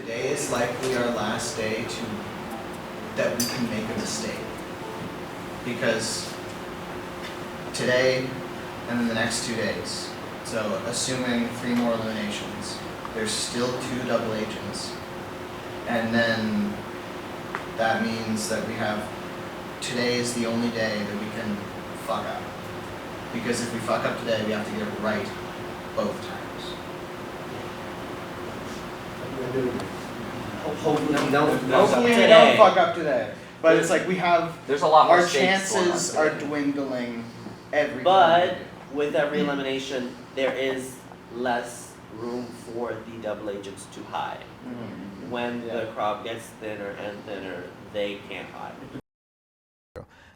Today is likely our last day that we can make a mistake. Because today and then the next 2 days, so assuming 3 more eliminations, there's still 2 double agents. And then that means that today is the only day that we can fuck up. Because if we fuck up today, we have to get it right both times. Hopefully we don't fuck up today. But it's like there's a lot more our chances are dwindling every But time. with every elimination, there is less room for the double agents to hide. Mm-hmm. When the crowd gets thinner and thinner, they can't hide.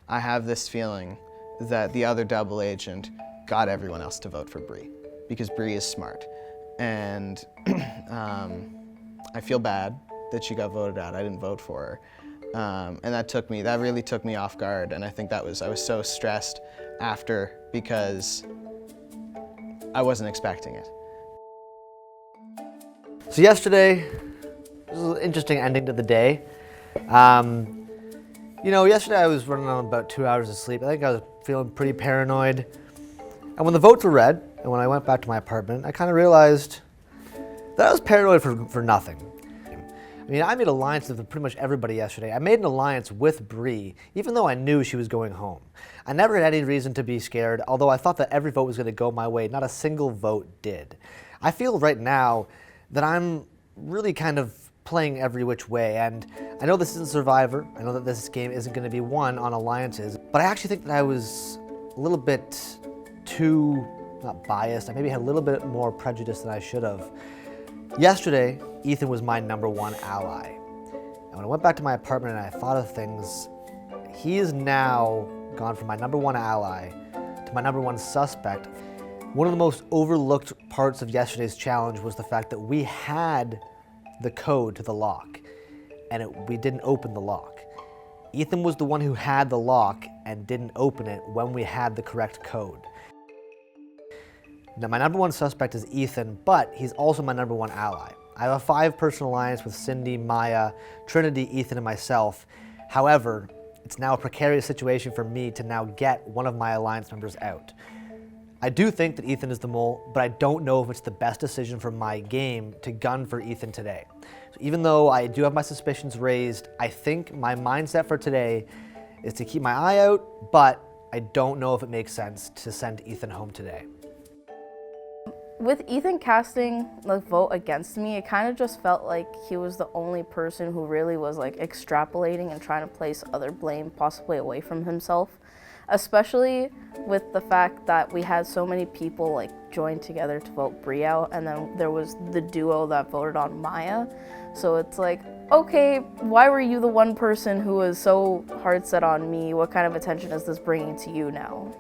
I have this feeling that the other double agent got everyone else to vote for Bree because Bree is smart, and I feel bad that she got voted out. I didn't vote for her, and that really took me off guard. And I think I was so stressed after because I wasn't expecting it. So yesterday was an interesting ending to the day. Yesterday I was running on about 2 hours of sleep. I think I was feeling pretty paranoid. And when the votes were read, and when I went back to my apartment, I kind of realized that I was paranoid for nothing. I mean, I made alliances with pretty much everybody yesterday. I made an alliance with Bree, even though I knew she was going home. I never had any reason to be scared, although I thought that every vote was going to go my way. Not a single vote did. I feel right now that I'm really kind of playing every which way, and I know this isn't Survivor. I know that this game isn't going to be won on alliances, but I actually think that I was a little bit too, not biased, I maybe had a little bit more prejudice than I should have. Yesterday, Ethan was my #1 ally. And when I went back to my apartment and I thought of things, he is now gone from my #1 ally to my #1 suspect. One of the most overlooked parts of yesterday's challenge was the fact that we had the code to the lock, and we didn't open the lock. Ethan was the one who had the lock and didn't open it when we had the correct code. Now, my #1 suspect is Ethan, but he's also my #1 ally. I have a 5-person alliance with Cindy, Maya, Trinity, Ethan, and myself. However, it's now a precarious situation for me to now get one of my alliance members out. I do think that Ethan is the mole, but I don't know if it's the best decision for my game to gun for Ethan today. So even though I do have my suspicions raised, I think my mindset for today is to keep my eye out, but I don't know if it makes sense to send Ethan home today. With Ethan casting the vote against me, it kind of just felt like he was the only person who really was like extrapolating and trying to place other blame possibly away from himself, especially with the fact that we had so many people like join together to vote Bree out, and then there was the duo that voted on Maya. So it's like, okay, why were you the one person who was so hard set on me? What kind of attention is this bringing to you now?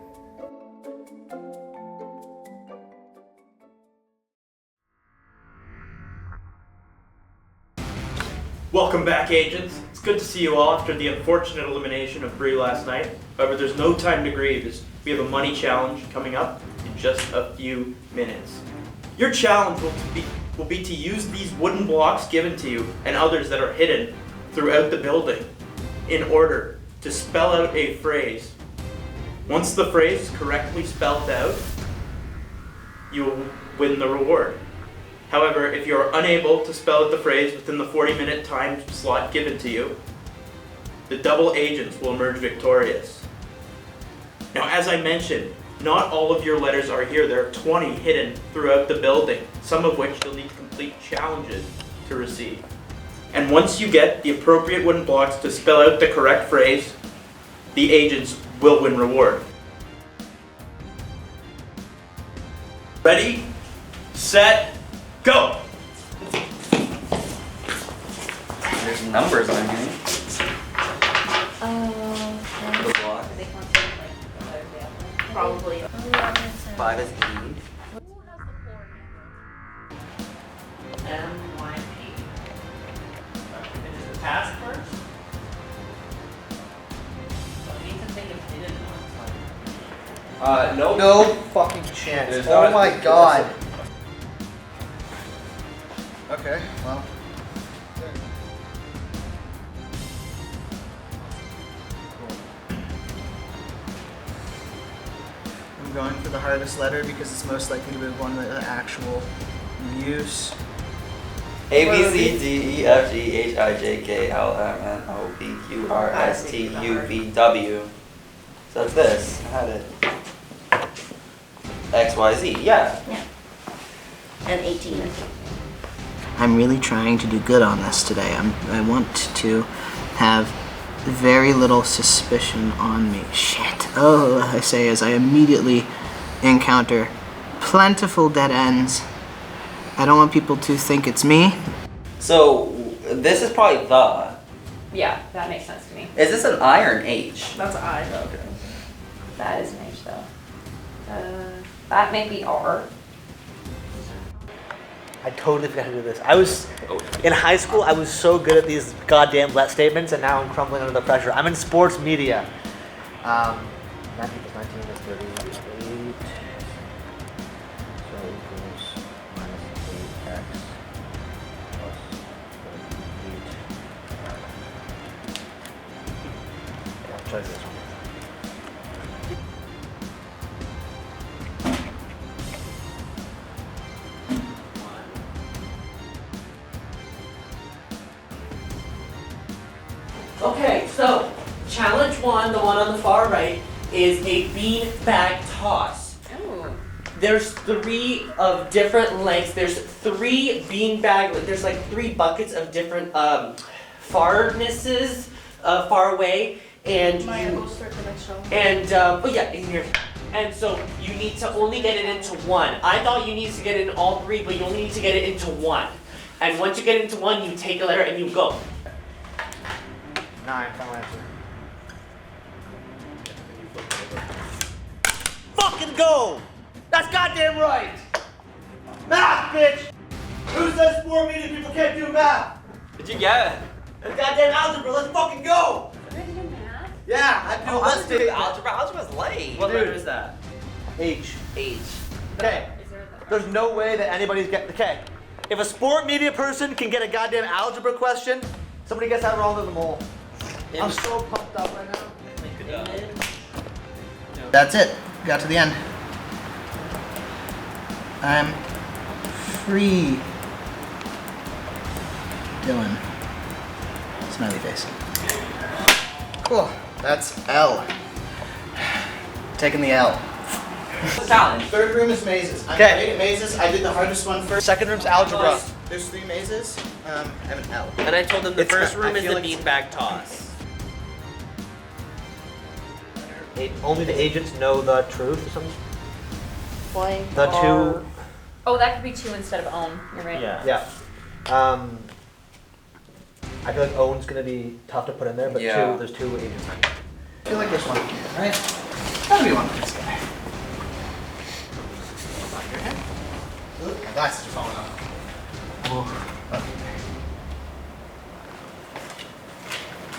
Welcome back, agents. It's good to see you all after the unfortunate elimination of Bree last night. However, there's no time to grieve as we have a money challenge coming up in just a few minutes. Your challenge will be to use these wooden blocks given to you and others that are hidden throughout the building in order to spell out a phrase. Once the phrase is correctly spelled out, you will win the reward. However, if you are unable to spell out the phrase within the 40-minute time slot given to you, the double agents will emerge victorious. Now, as I mentioned, not all of your letters are here. There are 20 hidden throughout the building, some of which you'll need to complete challenges to receive. And once you get the appropriate wooden blocks to spell out the correct phrase, the agents will win reward. Ready, set, go! There's numbers on here. The block. Probably. 5 is E. NYP. Is the task first? You need to think of hidden ones. Nope. No fucking chance. There's Oh not- my god. Okay, well, I'm going for the hardest letter because it's most likely to be one with actual use. A B C D E F G H I J K L M N O P Q R S T U V W. So that's this. I had it. X Y Z. Yeah. And 18. I'm really trying to do good on this today. I want to have very little suspicion on me. Shit. Oh, I say as I immediately encounter plentiful dead ends. I don't want people to think it's me. So this is probably the. Yeah, that makes sense to me. Is this an I or an H? That's I. Okay. That is an H though. That may be R. I totally forgot to do this. I was in high school. I was so good at these goddamn let statements, and now I'm crumbling under the pressure. I'm in sports media. 19 plus 19 is 38. So equals minus 8x plus 38. I'll try this one. Okay, so challenge one, the one on the far right, is a bean bag toss. There's 3 of different lengths. There's 3 bean bag. There's like 3 buckets of different farnesses, far away, and oh yeah, in here. And so you need to only get it into one. I thought you needed to get it in all 3, but you only need to get it into one. And once you get into one, you take a letter and you go. 9, final answer. Fucking go! That's goddamn right! Math, bitch! Who says 4 million people can't do math? Did you get it? It's goddamn algebra, let's fucking go! Yeah, I do let's do algebra. Algebra's late. What letter is that? H. H. Okay. There's no way that anybody's getting. Okay. If a sport media person can get a goddamn algebra question, somebody gets that wrong to them all. I'm so pumped up right now. That's it. Got to the end. I'm free. Dylan. Smiley face. Cool. That's L. Taking the L. Challenge. Third room is mazes. I'm Okay. great at mazes. I did the hardest one first. Second room's algebra. There's 3 mazes. I have an L. And I told them the It's first not- room I is feel the like it's- beanbag toss. Only the agents know the truth or something? Blank. The 2. Oh, that could be 2 instead of own. You're right. Yeah. I feel like own's gonna be tough to put in there, but Yeah. there's 2 agents. I feel like there's one here, right? Gotta be one for this guy. Behind your head. Ooh, my glasses are falling off.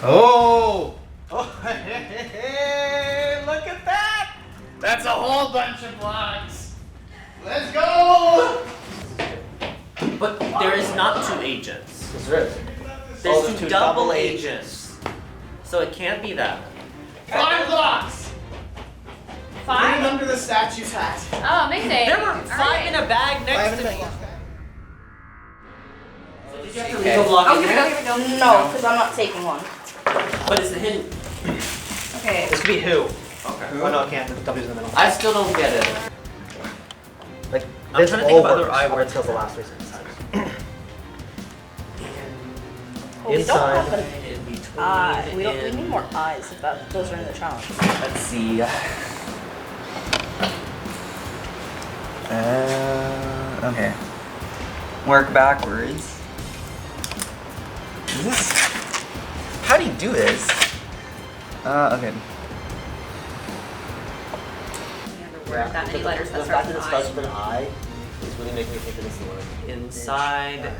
Oh! Oh, hey, look at that! That's a whole bunch of blocks. Let's go! But there is not 2 agents. Yes, there is. There's there's 2 2 double double agents. So it can't be that. 5 blocks! 5? Under the statue's hat. Oh, amazing. There were 5 in a bag next to me. Did you have to leave a block in there? No, because I'm not taking one. But it's a hint. Okay. This could be who. Okay. Oh no, it can't. The W's in the middle. I still don't get it. Like I'm this trying to think all of other works I up words. until the last 3 sentences. Oh, we don't Inside. have an In between. eye. We and- need more eyes if those are in the challenge. Let's see. Okay. Work backwards. Is this? How do you do this? Okay. Word that many letters that The start fact that with it an starts I. with an I is really making me think that it's the word. Inside.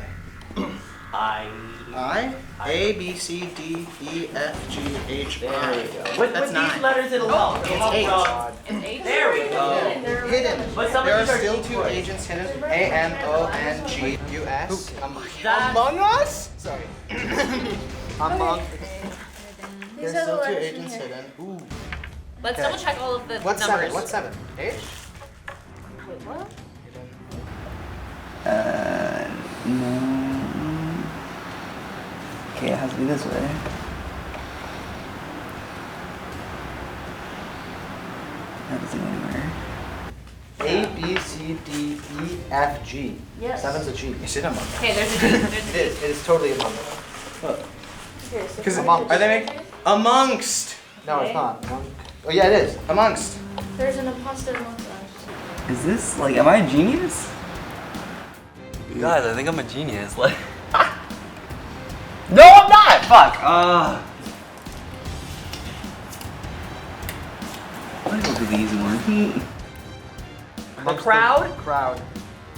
I. A, B, C, D, E, F, G, H, There I. we go. With That's these 9. letters, it'll help. It'll help It's 8. draw. It's H. There we go. Hidden. But some There of are these are still deep 2 voice. agents hidden. A, M, O, N, G, U, S. That- Among Us? Sorry. Among. These There's are the still 2 letters in agents here. hidden. Ooh. Let's Okay. double check all of the What's numbers. 7? What's 7? H? Wait, what? No. Okay, it has to be this way. That doesn't go anywhere. A, B, C, D, E, F, G. Yes. 7's a G. Is it among? Okay, there's a D. There's It a is. It is totally among them. Okay, so Because among- are they making amongst? No, it's not. Oh yeah, it is. Amongst. There's an imposter amongst us. Is this like, am I a genius? Guys, I think I'm a genius. Like, no, I'm not. Fuck. Let's go to the easy one. The crowd? Crowd.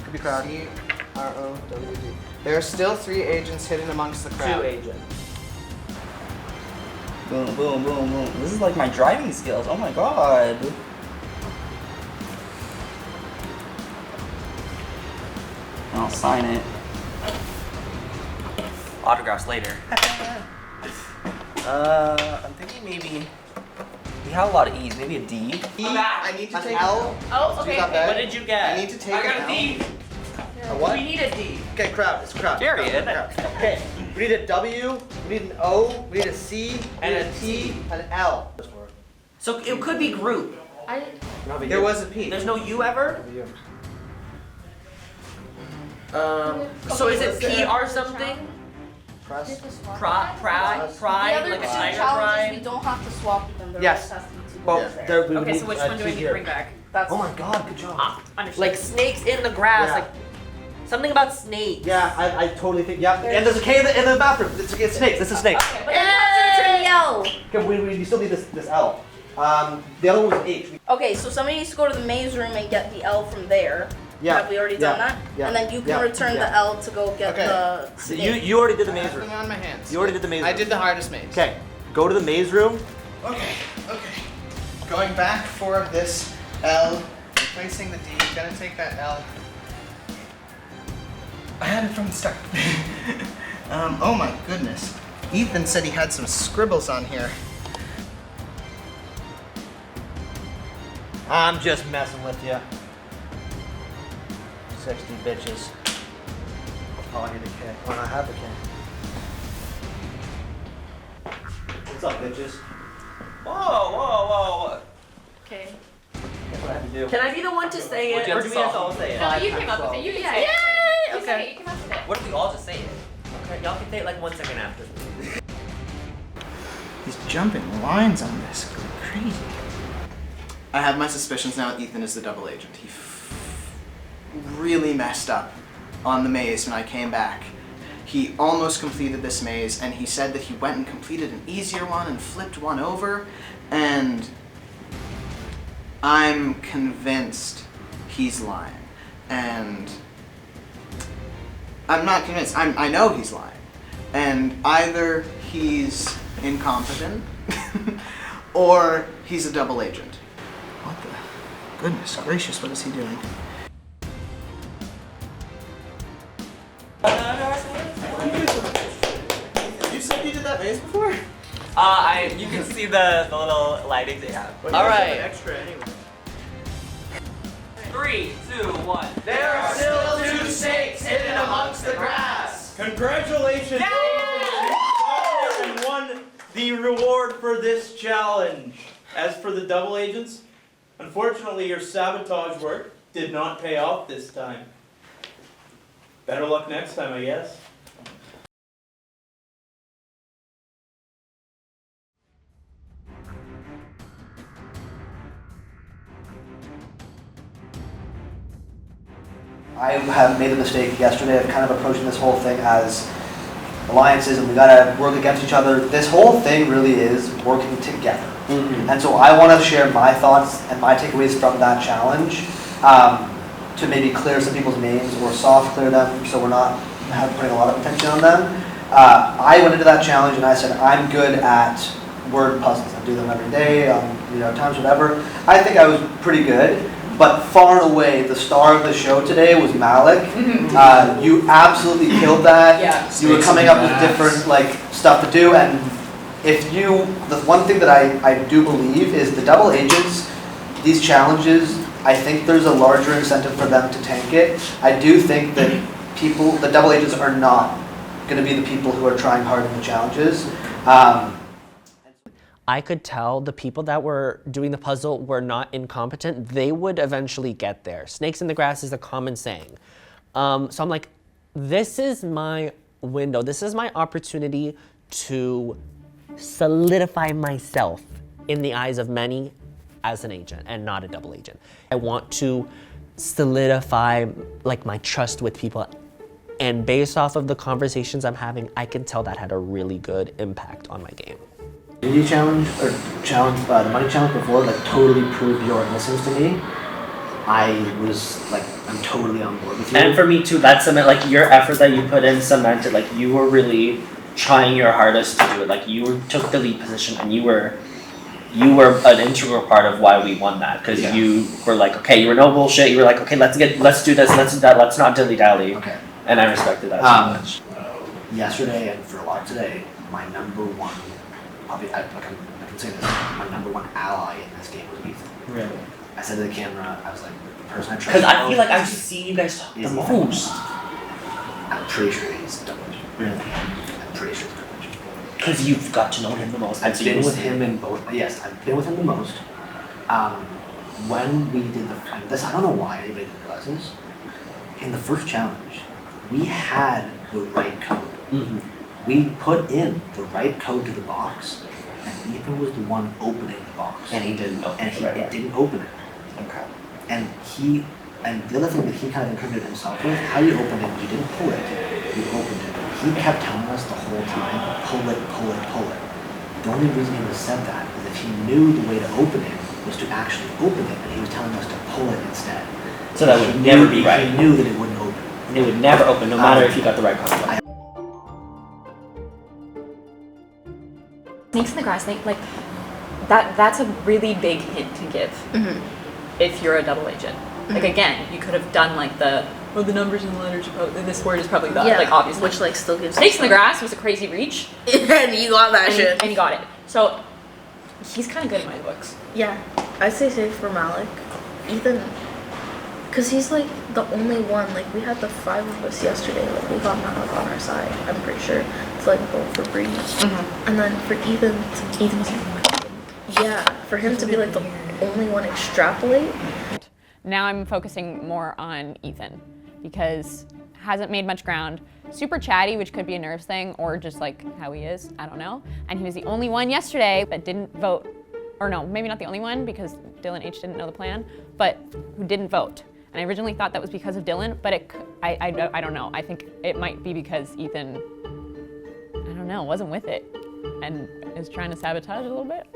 Could be crowd. C, R, O, W, D. There are still 3 agents hidden amongst the 2 crowd. agents. Boom, boom, boom, boom. This is like my driving skills. Oh my god. I'll sign it. Autographs later. I'm thinking maybe we have a lot of E's. Maybe a D. E, I need to An take L. Oh, Do okay. that bad? What did you get? I need to take I got an a D. A what? We need a D. Okay, crowd. It's crowd. Period. Crowd. Okay. We need a W. We need an O. We need a C. We And need a a T. An L. So it could be group. I There was a P. There's no U ever? So is it PR something? Press. Pride, The pride, other like a two tiger challenges, we pride? don't have to swap them. There Yes. just has to be 2 Well, letters there. there we would Okay, need, so which one do I two need to here. bring back? That's Oh my god, good job. Understood. Like snakes in the grass, Yeah. like something about snakes. Yeah, I totally think. Yeah, and there's a K in the bathroom. It's snakes. This is snakes. Okay, but then you have to return the L. Okay, we still need this L. The other one was H. Okay, so somebody needs to go to the maze room and get the L from there. Yeah. Have we already done that? Yeah. And then you can Yeah. return Yeah. the L to go get Okay. the So snake. you already did the I maze have room. them on my hands. You already did the maze room. I did the hardest maze. Okay, go to the maze room. Okay. Going back for this L, replacing the D. Gonna take that L. I had it from the start. Oh my goodness. Ethan said he had some scribbles on here. I'm just messing with you. 60 bitches. Oh, I need a K. Oh, I have a K. What's up, bitches? Whoa. Okay. That's what I have to do. Can I be the one to say What it, do you or have do to we have to solve? all say it? No, you came up with it. You can say it. You Okay. say it. You came up with it. What if we all just say it? Okay, y'all can say it like 1 second after. He's jumping lines on this. Crazy. I have my suspicions now. Ethan is the double agent. He really messed up on the maze when I came back. He almost completed this maze, and he said that he went and completed an easier one and flipped one over, and I'm convinced he's lying. And I'm not convinced. I know he's lying. And either he's incompetent or he's a double agent. What the goodness gracious, what is he doing? You said you did that maze before? You can see the little lightings they have. All right. Extra anyway. 3, 2, 1. There are still 2 snakes hidden amongst the grass. Congratulations! You won the reward for this challenge. As for the double agents, unfortunately your sabotage work did not pay off this time. Better luck next time, I guess. I have made a mistake yesterday of kind of approaching this whole thing as alliances and we gotta work against each other. This whole thing really is working together. And so I want to share my thoughts and my takeaways from that challenge to maybe clear some people's names or soft clear them so we're not putting a lot of attention on them. I went into that challenge and I said, I'm good at word puzzles. I do them every day, times whatever. I think I was pretty good, but far and away the star of the show today was Malik. You absolutely killed that. Yeah. You were coming up with different stuff to do, and the one thing that I do believe is the double agents, these challenges, I think there's a larger incentive for them to tank it. I do think that the double agents are not going to be the people who are trying hard in the challenges. I could tell the people that were doing the puzzle were not incompetent. They would eventually get there. Snakes in the grass is a common saying. So I'm like, this is my window. This is my opportunity to solidify myself in the eyes of many as an agent and not a double agent. I want to solidify my trust with people. And based off of the conversations I'm having, I can tell that had a really good impact on my game. Unity challenge or the money challenge before totally proved your innocence to me. I was I'm totally on board with you. And for me too, that cemented, your effort that you put in cemented, you were really trying your hardest to do it. You took the lead position and you were an integral part of why we won that, because you were okay, you were no bullshit. You were okay, let's do this, let's do that, let's not dilly dally. Okay. And I respected that so much. Yesterday and for a lot today, my number one, probably I can say this, my number one ally in this game was Ethan. Really? I said to the camera, I was like, the person I trust. Because I feel like I've seen you guys talk the most. I'm pretty sure he's double agent. Really? I'm pretty sure he's double agent. Because you've got to know him the most. I've been with him in both. Yes, I've been with him the most. When we did this, I don't know why anybody didn't realize this. In the first challenge, we had the right code. Mm-hmm. We put in the right code to the box, and Ethan was the one opening the box. And he didn't open And it. didn't open it. Okay. And the other thing that he kind of incriminated himself with, how you opened it, you didn't pull it, you opened it. He kept telling us the whole time, pull it, pull it, pull it. The only reason he would have said that is if he knew the way to open it was to actually open it, and he was telling us to pull it instead. So that would never be right. He knew that it wouldn't open. It would never open, no matter if you got the right code. Snakes in the grass, that's a really big hint to give if you're a double agent. Again, you could have done the numbers and the letters, and this word is probably that, obviously. Which still gives Snakes in the grass was a crazy reach. and you got that shit. And you got it. So, he's kind of good in my books. Yeah, I'd say safe for Malik. Ethan, because he's the only one, we had the 5 of us yesterday, we got Malik on our side, I'm pretty sure, to vote for Bree. And then for Ethan for him to be the only one extrapolate. Now I'm focusing more on Ethan because hasn't made much ground. Super chatty, which could be a nerves thing or just how he is, I don't know. And he was the only one yesterday that didn't vote, or no, maybe not the only one because Dylan H didn't know the plan, but who didn't vote. And I originally thought that was because of Dylan, but I don't know. I think it might be because Ethan, I don't know, wasn't with it and is trying to sabotage a little bit.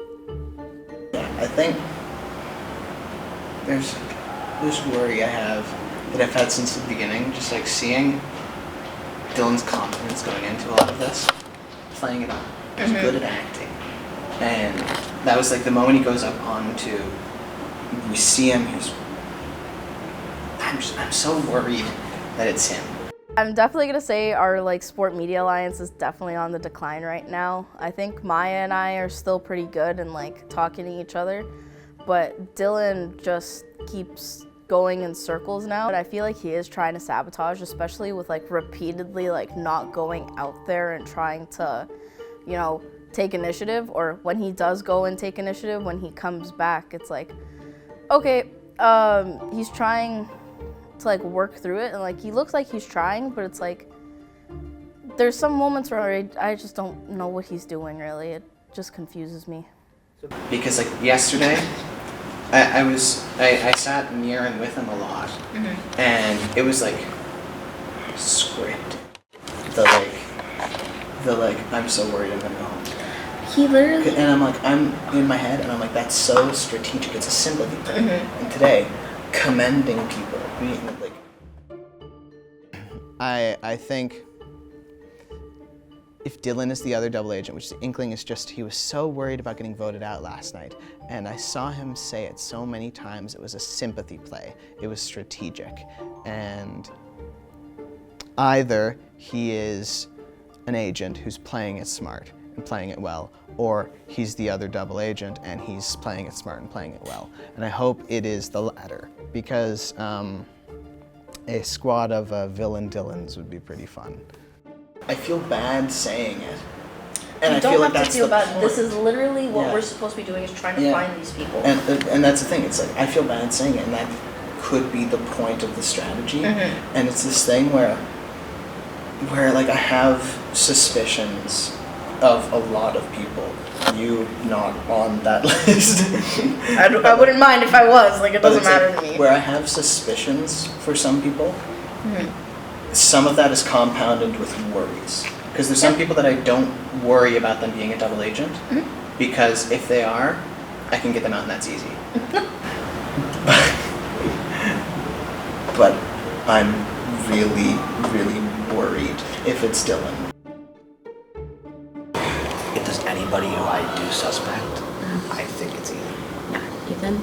I think there's this worry I have that I've had since the beginning, just seeing Dylan's confidence going into a lot of this, playing it up. He's good at acting. And that was the moment he goes up onto, we see him, I'm so worried that it's him. I'm definitely gonna say our sport media alliance is definitely on the decline right now. I think Maya and I are still pretty good and talking to each other, but Dylan just keeps going in circles now. And I feel he is trying to sabotage, especially with repeatedly not going out there and trying to, take initiative. Or when he does go and take initiative, when he comes back, it's okay, he's trying to work through it, and he looks like he's trying, but it's there's some moments where I just don't know what he's doing really. It just confuses me. Because yesterday, I sat near and with him a lot, and it was script. I'm so worried I'm gonna go home. He literally. And I'm in my head, and I'm that's so strategic. It's a simple thing. And today, commending people, being I think if Dylan is the other double agent, which the inkling is just he was so worried about getting voted out last night. And I saw him say it so many times, it was a sympathy play. It was strategic. And either he is an agent who's playing it smart and playing it well, or he's the other double agent and he's playing it smart and playing it well. And I hope it is the latter, because a squad of villain Dylans would be pretty fun. I feel bad saying it. And You I don't feel like have to that's feel the bad. point. This is literally what Yeah. we're supposed to be doing, is trying to Yeah. find these people. And that's the thing, it's like, I feel bad saying it, and that could be the point of the strategy. Mm-hmm. And it's this thing where like I have suspicions of a lot of people. You not on that list. I wouldn't mind if I was, like, it But doesn't it's like, matter to me. where I have suspicions for some people, some of that is compounded with worries. Because there's some people that I don't worry about them being a double agent, because if they are, I can get them out and that's easy. But I'm really, really worried if it's Dylan. If there's anybody who I do suspect, I think it's Ethan. Ethan?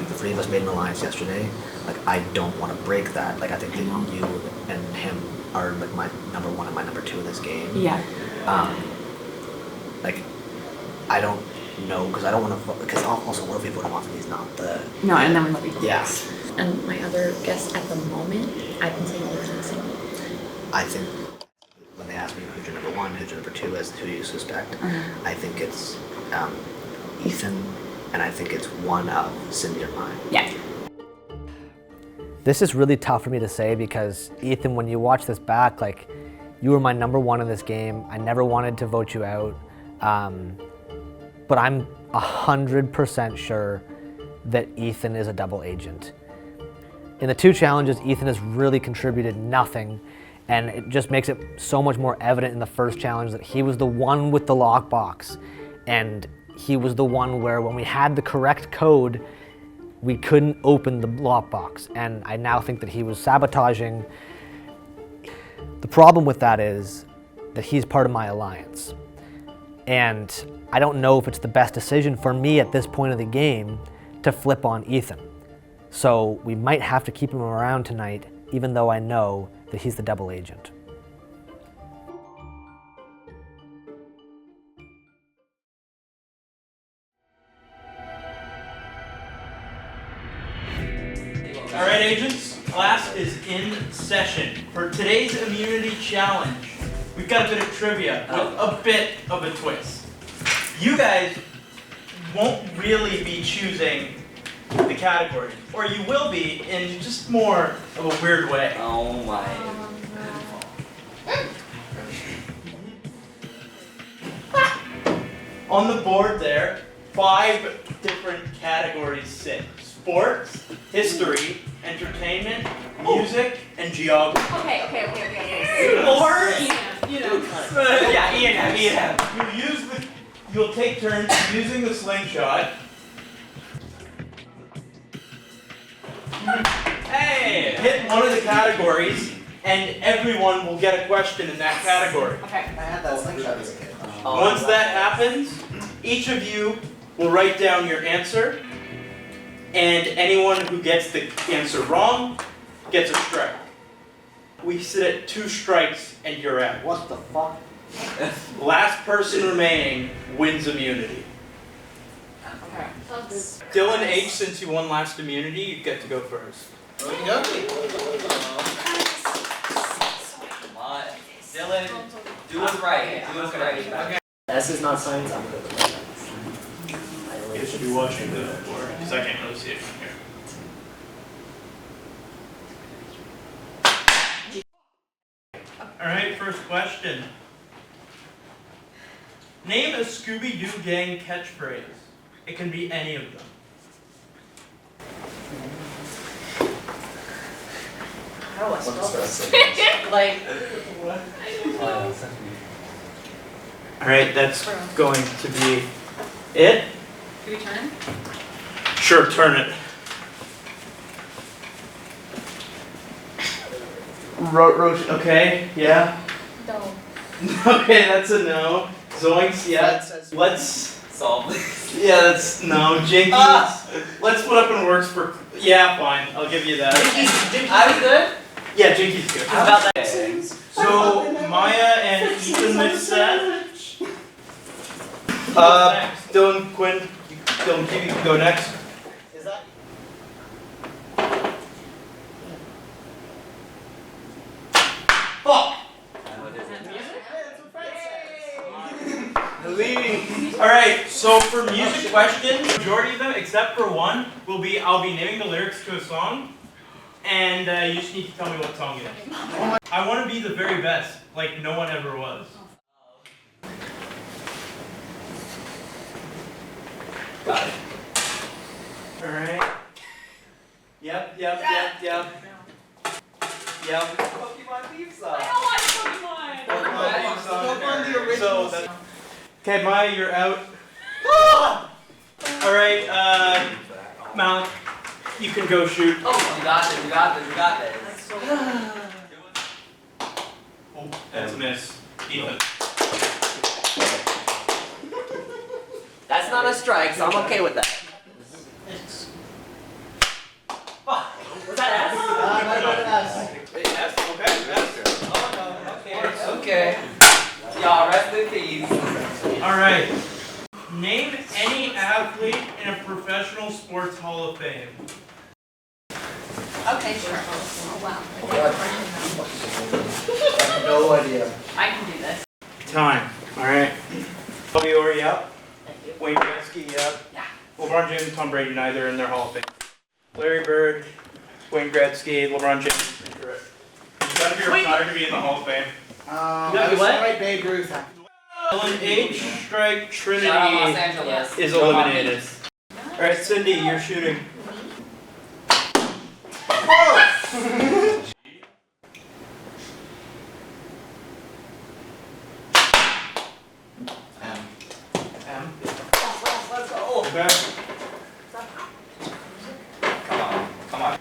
The three of us made an alliance yesterday. Like, I don't want to break that. Like, I think that you and him are like my number one and my number two in this game. Yeah. Like, I don't know, because I don't want to. Because also, what if we vote him off and he's not the? No, and then we let people. Yeah. And my other guess at the moment, I've been saying Ethan single. I think when they ask me who's your number one, who's your number two, as to who you suspect, I think it's Ethan, and I think it's one of Cindy or mine. Yeah. This is really tough for me to say because, Ethan, when you watch this back, like, you were my number one in this game. I never wanted to vote you out. But I'm 100% sure that Ethan is a double agent. In the two challenges, Ethan has really contributed nothing, and it just makes it so much more evident in the first challenge that he was the one with the lockbox, and he was the one where when we had the correct code, we couldn't open the lockbox, and I now think that he was sabotaging. The problem with that is that he's part of my alliance, and I don't know if it's the best decision for me at this point of the game to flip on Ethan. So we might have to keep him around tonight, even though I know that he's the double agent. All right, agents, class is in session. For today's immunity challenge, we've got a bit of trivia with a bit of a twist. You guys won't really be choosing the category, or you will be in just more of a weird way. Oh my. On the board there, 5 different categories sit. Sports, history, entertainment, music, and geography. Okay. Or, You know. yeah, E&M. You'll take turns using the slingshot. Hey! Hit one of the categories, and everyone will get a question in that category. Okay. I had that slingshot as a kid. Once that happens, each of you will write down your answer, and anyone who gets the answer wrong gets a strike. We sit at 2 strikes and you're out. What the fuck? Last person remaining wins immunity. Okay. Dylan H, since you won last immunity, you get to go first. Come on. Dylan, do it right. Do it right. S is not science, I'm good with You should be watching the board, because I can't really see it from here. Alright, first question. Name a Scooby-Doo gang catchphrase. It can be any of them. How do I spell this? Like, Alright, that's going to be it. Do we turn? Sure, turn it. Okay, yeah. No. Okay, that's a no. Zoinks, yeah. Let's Solve. yeah, that's no. Jinkies. Let's put up in works for yeah, fine. I'll give you that. I was good. Yeah, Jinkies good. How about that? So Maya and Ethan missed that. Dylan, Quinn, Dylan, you can go next. Is that? Fuck. All right. So for music questions, majority of them, except for one, will be I'll be naming the lyrics to a song, and you just need to tell me what song it is. I want to be the very best, like no one ever was. Got it. All right. Yep. Yep. Pokemon theme song. Okay, Maya, you're out. All right, Mal, you can go shoot. Oh, you got this. Oh, that's a miss. Ethan. That's not a strike, so I'm okay with that. Was that S? Wait, S? Okay, S. Okay. Y'all rest in peace. All right. Name any athlete in a professional sports Hall of Fame. Okay, sure. Oh, wow. I have no idea. I can do this. Time. All right. Kobe Orr, up. Wayne Gretzky, up. Yeah. LeBron James and Tom Brady, neither in their Hall of Fame. Larry Bird, Wayne Gretzky, LeBron James. Correct. You gotta be retired to be in the Hall of Fame. I was right, Babe Ruth. Ellen H. Strike Trinity Shout out Los Angeles. is Go eliminated. Alright, Cindy, you're shooting. M. M. Let's go. Okay. Come on.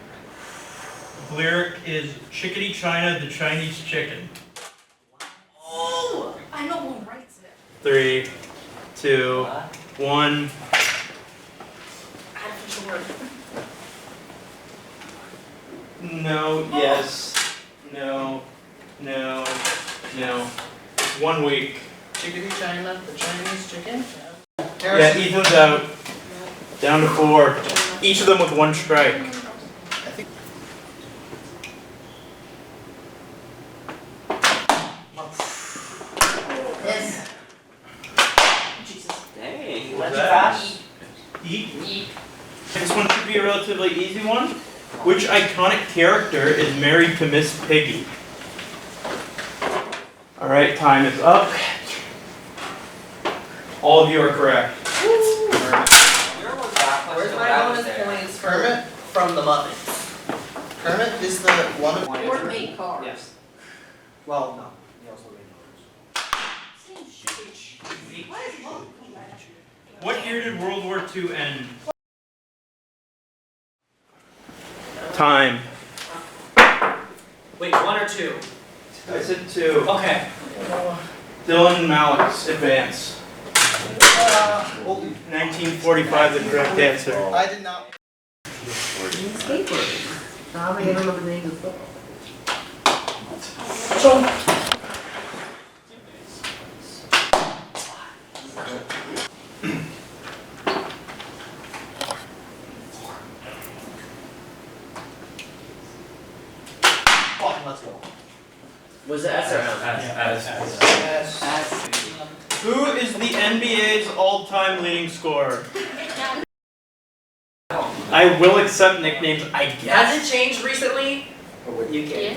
Lyric is Chickadee China, the Chinese chicken. Oh, I know who writes it. 3, 2, 1. Artificial word. No, yes, no, no, no. 1 week. Chickadee China, the Chinese chicken? Yeah, Ethan's out. Down to 4. Each of them with 1 strike. Yes. Jesus. Dang. That's fast. Eat. This one should be a relatively easy one. Which iconic character is married to Miss Piggy? Alright, time is up. All of you are correct. Where's my bonus points for Kermit from the Muppets? Kermit is the one of Or main cars. Yes. Well, no. He also made What year did World War II end? Time. Wait, 1 or 2? I said 2. Okay. Dylan and Alex, advance. 1945, the correct answer. I did not. How am I gonna remember the name of the football? Let's go. Was it S or M? Who is the NBA's all-time leading scorer? I will accept nicknames, I guess. Has it changed recently? You can.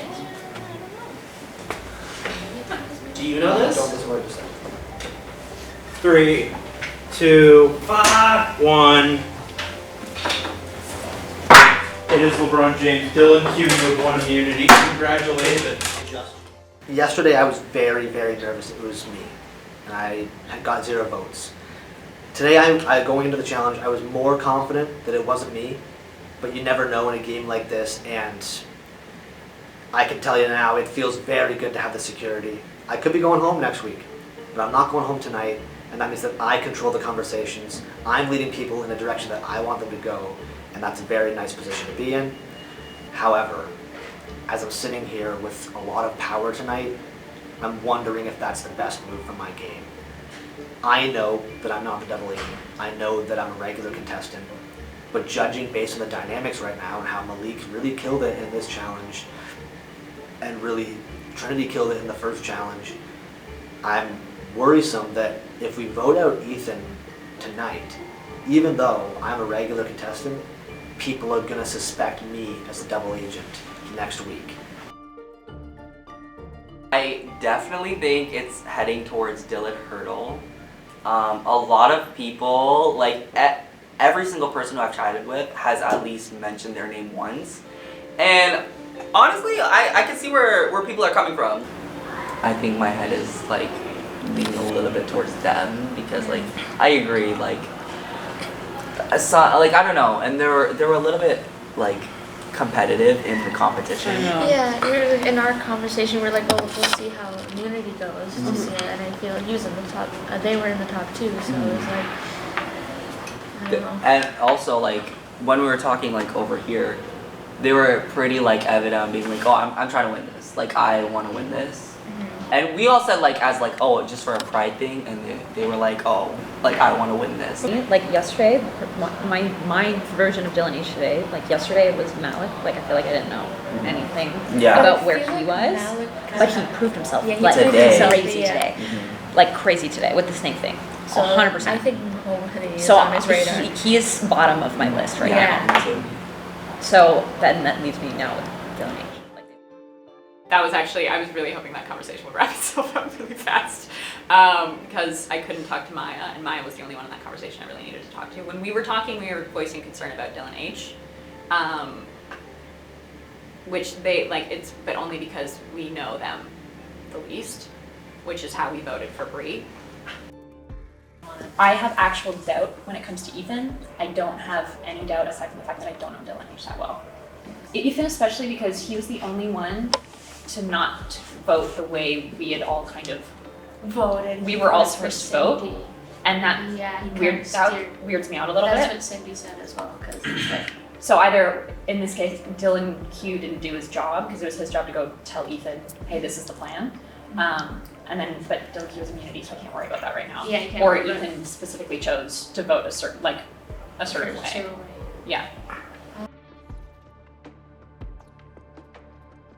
Do you know this? 3, 2, 1. It is LeBron James. Dylan Q with 1 immunity. Congratulations. Yesterday I was very, very nervous it was me, and I had got 0 votes. Today, I going into the challenge, I was more confident that it wasn't me, but you never know in a game like this, and I can tell you now, it feels very good to have the security. I could be going home next week, but I'm not going home tonight, and that means that I control the conversations. I'm leading people in the direction that I want them to go, and that's a very nice position to be in. However, as I'm sitting here with a lot of power tonight, I'm wondering if that's the best move for my game. I know that I'm not the double agent. I know that I'm a regular contestant. But judging based on the dynamics right now and how Malik really killed it in this challenge, and really Trinity killed it in the first challenge, I'm worrisome that if we vote out Ethan tonight, even though I'm a regular contestant, people are gonna suspect me as the double agent next week. I definitely think it's heading towards Dylan Hurdle. A lot of people, like every single person who I've chatted with has at least mentioned their name once. And honestly, I can see where people are coming from. I think my head is like leaning a little bit towards them because like I agree, like I saw, like I don't know, and they were a little bit like competitive in the competition. Yeah, we're in our conversation, we're like, oh, we'll see how immunity goes this year, and I feel like he was in the top. They were in the top 2, so it was like, I don't know. And also like when we were talking like over here, they were pretty like evident being like, oh, I'm trying to win this. Like I want to win this. And we all said like as like, oh, just for a pride thing, and they were like, oh, like I want to win this. Like yesterday, my version of Dylan H today, like yesterday it was Malik. Like I feel like I didn't know anything about where he was, but he proved himself. Yeah, he like proved himself himself, crazy yeah. today, like crazy today with the snake thing. So 100%. I think nobody is So on his radar. he is bottom of my list right Yeah. now. So then that leaves me now with Dylan H. That was actually, I was really hoping that conversation would wrap itself up really fast because I couldn't talk to Maya, and Maya was the only one in that conversation I really needed to talk to. When we were talking, we were voicing concern about Dylan H, which they, like, it's, but only because we know them the least, which is how we voted for Bree. I have actual doubt when it comes to Ethan. I don't have any doubt aside from the fact that I don't know Dylan H that well. Ethan especially because he was the only one to not vote the way we had all kind of voted. We were all supposed to vote, and that weirds me out a little bit. That's what Cindy said as well, because it's like. So either in this case, Dylan Q didn't do his job because it was his job to go tell Ethan, hey, this is the plan. And then, but Dylan Q has immunity, so I can't worry about that right now. Yeah, you can't. Or Ethan specifically chose to vote a certain way. Yeah.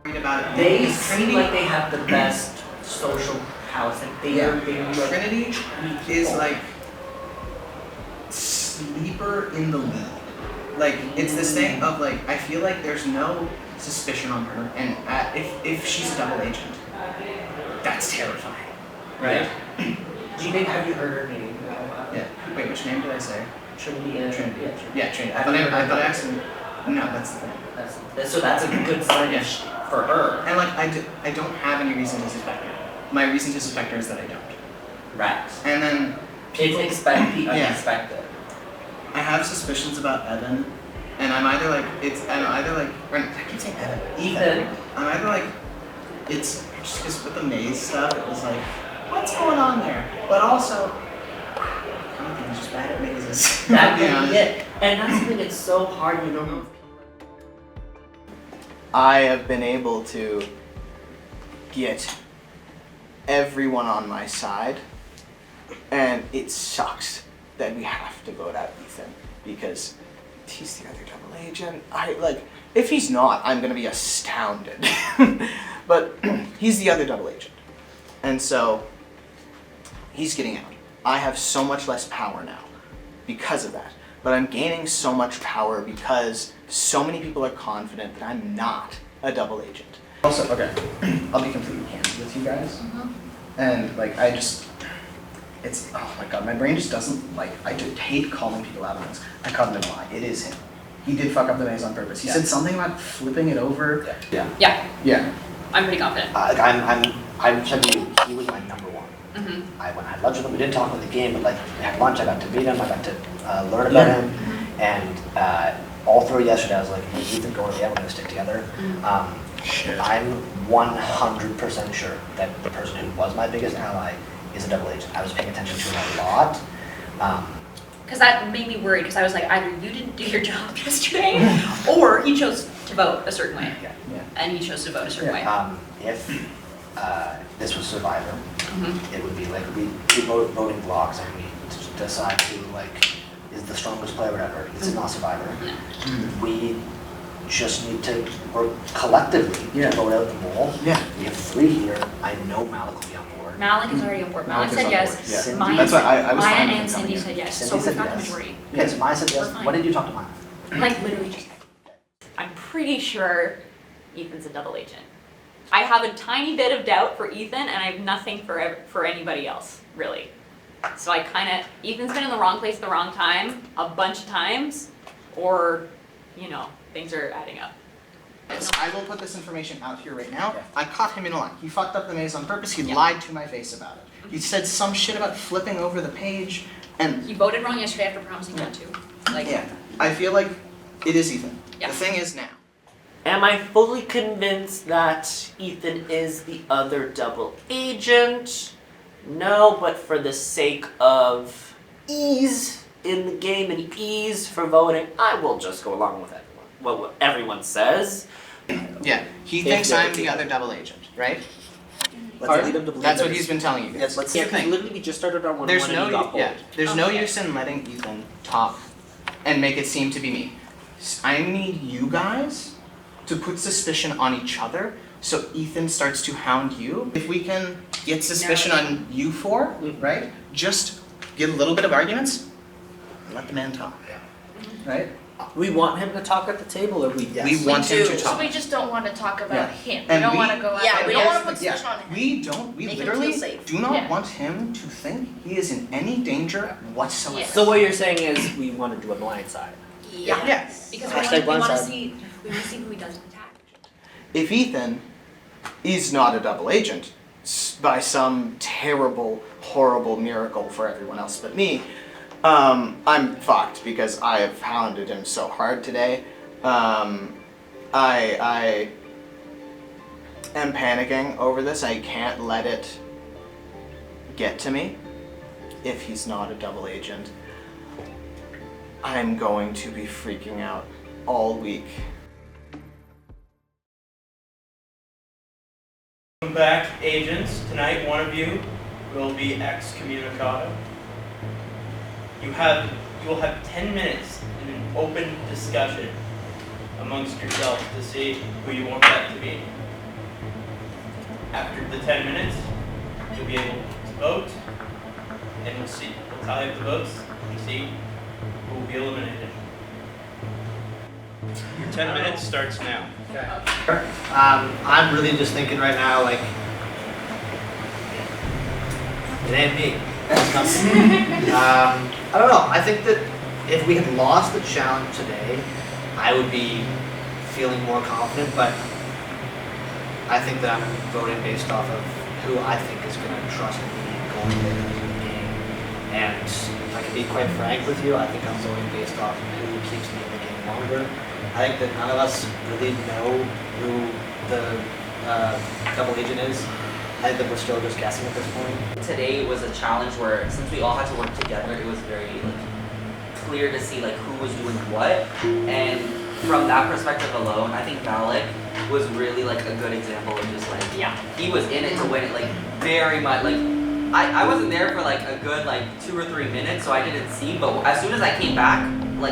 About it. They seem like they have the best social house. Like they are like, Trinity is like sleeper in the lead. Like it's this thing of like I feel like there's no suspicion on her, and if she's a double agent, that's terrifying, right? Do you think, have you heard her name? Yeah. Wait, which name did I say? Trinity. Trinity. Yeah, Trinity. I thought I accidentally. No, that's the thing. So that's a good sign for her. And like I don't have any reason to suspect her. My reason to suspect her is that I don't. Right. And then It's unexpected. I have suspicions about Evan, and I'm either like or I keep saying Evan. Ethan. I'm either like it's just because with the maze stuff, it was like what's going on there, but also I don't think he's just bad at mazes. That could be it. And that's the thing. It's so hard. You don't know. I have been able to get everyone on my side, and it sucks that we have to vote out Ethan because he's the other double agent. If he's not, I'm gonna be astounded. But he's the other double agent, and so he's getting out. I have so much less power now because of that. But I'm gaining so much power because so many people are confident that I'm not a double agent. Also, okay, I'll be completely candid with you guys. And like, it's, oh my god, my brain just doesn't, like, I just hate calling people out on this. I called him a lie, it is him. He did fuck up the maze on purpose. He said something about flipping it over. Yeah. I'm pretty confident. I'm telling you, he was my number one. I went and had lunch with him. We didn't talk about the game, but like we had lunch. I got to meet him. I got to learn about him, and all through yesterday, I was like, "Hey, Ethan, go to the end. We're gonna stick together." Shit. I'm 100% sure that the person who was my biggest ally is a double agent. I was paying attention to him a lot. Because that made me worried, because I was like, either you didn't do your job yesterday, or he chose to vote a certain way. Yeah. And he chose to vote a certain way. If this was Survivor, it would be like we vote voting blocks and we decide who like is the strongest player, whatever. This is not Survivor. We just need to work collectively to vote out the mole. Yeah. We have 3 here. I know Malik will be on board. Malik is already on board. Malik Malik is said on yes. board, yeah. Maya, That's why I was Maya fine with and him coming Cindy in. said yes. Cindy So we've said got the yes. majority. Okay, so Maya said We're yes. fine. What did you talk to Maya? Like literally just. I'm pretty sure Ethan's a double agent. I have a tiny bit of doubt for Ethan, and I have nothing for anybody else, really. So I kind of, Ethan's been in the wrong place at the wrong time a bunch of times, or, you know, things are adding up. I will put this information out here right now. I caught him in a lie. He fucked up the maze on purpose. He lied to my face about it. He said some shit about flipping over the page, and He voted wrong yesterday after promising not to. Like, yeah, I feel like it is Ethan. Yeah. The thing is now. Am I fully convinced that Ethan is the other double agent? No, but for the sake of ease in the game and ease for voting, I will just go along with everyone. What everyone says. Yeah, he If thinks they're I'm the together. other double agent, right? Let's lead him to believe That's that what he's been telling you guys. Yes, let's Here's the thing. literally we just started our 1-1 There's and no he got pulled. there's no Okay. use in letting Ethan talk and make it seem to be me. I need you guys to put suspicion on each other so Ethan starts to hound you. If we can get suspicion on you four, right? Just get a little bit of arguments, let the man talk. Right? We want him to talk at the table, or we We want him to So talk. we just don't want to talk about Yeah. him. And we don't we- want to go after Yeah, him. we don't don't want to put suspicion on him. We Make him literally feel safe. do not Yeah. want him to think he is in any danger whatsoever. Yes. So what you're saying is we want to do a blind side. Yeah. because Hashtag we want to blindside. see who he doesn't attack. If Ethan is not a double agent, by some terrible, horrible miracle for everyone else but me, I'm fucked because I have hounded him so hard today. I am panicking over this. I can't let it get to me. If he's not a double agent, I'm going to be freaking out all week. Welcome back, agents. Tonight, one of you will be excommunicado. You will have 10 minutes in an open discussion amongst yourselves to see who you want that to be. After the 10 minutes, you'll be able to vote, and we'll tally up the votes and see who will be eliminated. Your 10 minutes starts now. I'm really just thinking right now, like, it ain't me. I don't know. I think that if we had lost the challenge today, I would be feeling more confident, but I think that I'm voting based off of who I think is going to trust me going into the game. And if I can be quite frank with you, I think I'm voting based off of who keeps me in the game longer. I think that none of us really know who the double agent is. I think that we're still just guessing at this point. Today was a challenge where, since we all had to work together, it was very clear to see who was doing what. And from that perspective alone, I think Malik was really a good example of just he was in it to win it very much. I wasn't there for a good 2 or 3 minutes, so I didn't see. But as soon as I came back,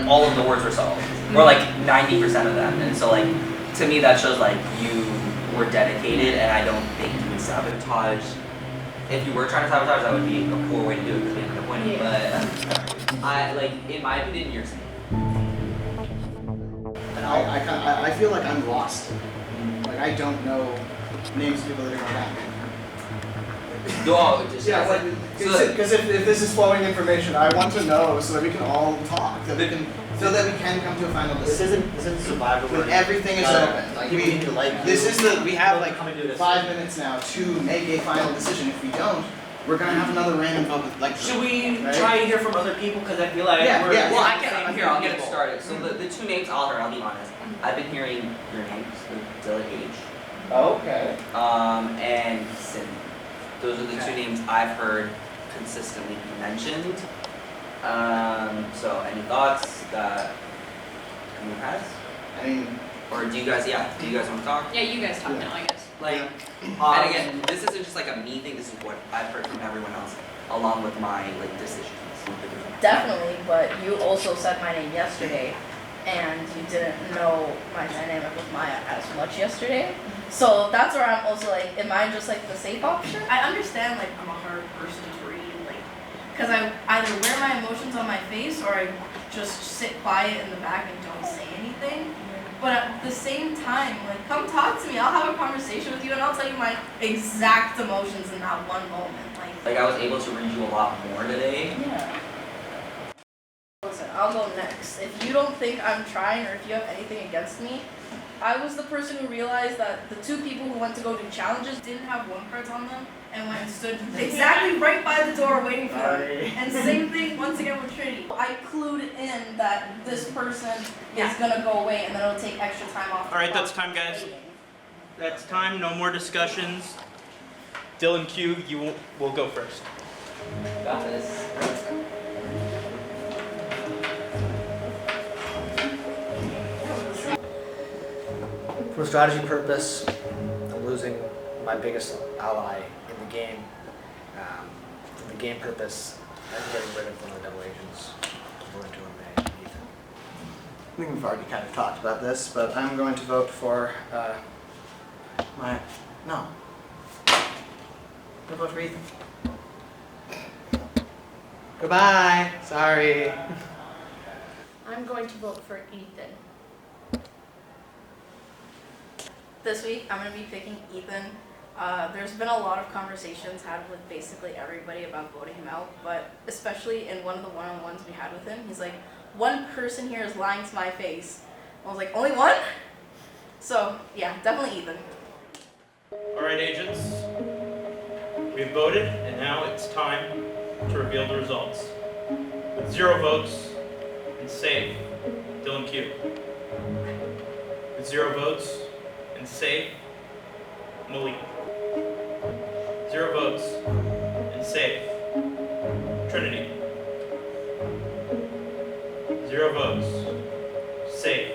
all of the words were solved, or 90% of them. And so to me that shows you were dedicated, and I don't think you would sabotage. If you were trying to sabotage, that would be a poor way to do it because we ended up winning. But in my opinion, you're safe. And I feel like I'm lost. I don't know names of people that are going back. Because if this is flowing information, I want to know so that we can all talk, so that we can come to a final decision. This isn't Survivor. When everything is open. We have 5 minutes now to make a final decision. If we don't, we're gonna have another random vote. Should we right? try and hear from other people? Because I feel like Yeah, we're yeah. Well, I'll get it started. So the two names I'll hear, I'll be honest. I've been hearing your names, Dylan H. Okay. And Sydney. Those are the two names I've heard consistently be mentioned. So any thoughts that anyone has? I mean, Or do you guys want to talk? Yeah, you guys talk now, I guess. Like, and again, this isn't just like a me thing, this is what I've heard from everyone else, along with my like decisions. Definitely, but you also said my name yesterday, and you didn't know my dynamic with Maya as much yesterday. So that's where I'm also like, am I just like the safe option? I understand, like, I'm a hard person to read, like, because I either wear my emotions on my face or I just sit quiet in the back and don't say anything. But at the same time, like, come talk to me. I'll have a conversation with you and I'll tell you my exact emotions in that one moment. Like I was able to read you a lot more today. Yeah. Listen, I'll go next. If you don't think I'm trying or if you have anything against me, I was the person who realized that the two people who went to go do challenges didn't have one cards on them and went and stood exactly right by the door waiting for them. And same thing once again with Trinity. I clued in that this person is gonna go away and then it'll take extra time off. All right, that's time, guys. That's time. No more discussions. Dylan Q, you will go first. Got this. For strategy purpose, I'm losing my biggest ally in the game. For the game purpose, I'm getting rid of one of the double agents. I'm going to eliminate Ethan. I think we've already kind of talked about this, but I'm going to vote for no. I'm going to vote for Ethan. Goodbye. Sorry. I'm going to vote for Ethan. This week, I'm going to be picking Ethan. There's been a lot of conversations had with basically everybody about voting him out, but especially in one of the one-on-ones we had with him, he's like, one person here is lying to my face. I was like, only one? So, yeah, definitely Ethan. All right, agents. We've voted, and now it's time to reveal the results. With 0 votes and safe, Dylan Q. With 0 votes and safe, Malik. 0 votes and safe, Trinity. 0 votes, safe,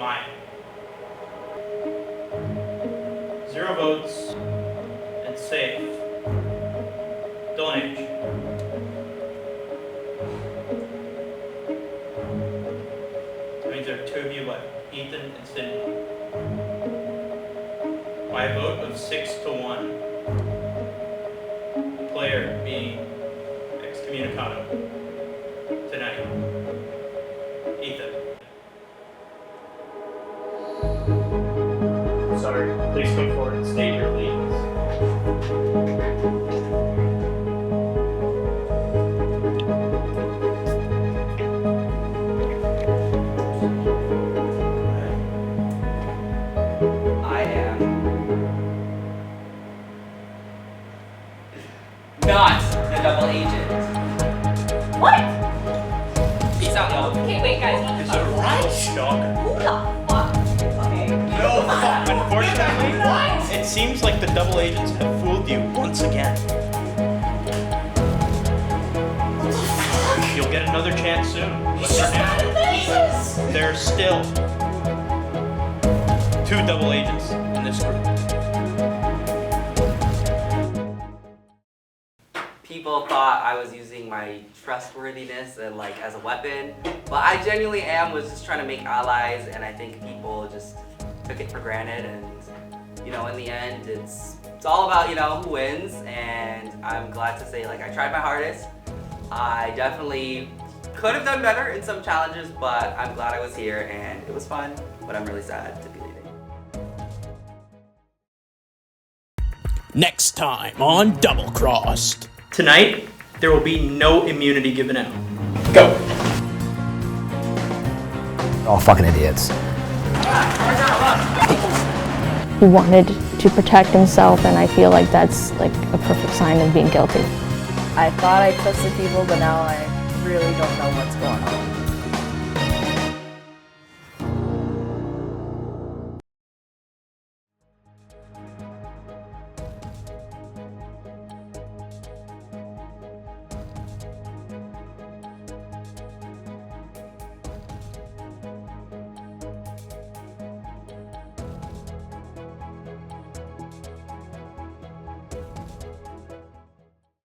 Maya. 0 votes and safe, Dylan H. That means there are 2 of you left, Ethan and Sydney. By a vote of 6-1, the player being excommunicado tonight, Ethan. Sorry, please come forward and state your allegiance. I am not the double agent. What? Peace out, y'all. Okay, wait, guys. What the Is it a real shocker? Who the fuck? Unfortunately, it seems like the double agents have fooled you once again. You'll get another chance soon. There's still 2 double agents in this group. People thought I was using my trustworthiness and like as a weapon, but I genuinely was just trying to make allies, and I think people just took it for granted, and you know, in the end, it's all about, you know, who wins, and I'm glad to say, like, I tried my hardest. I definitely could have done better in some challenges, but I'm glad I was here, and it was fun, but I'm really sad to be leaving. Next time on Double Crossed. Tonight, there will be no immunity given out. Go. All fucking idiots. He wanted to protect himself, and I feel like that's like a perfect sign of being guilty. I thought I trusted people, but now I really don't know what's going on.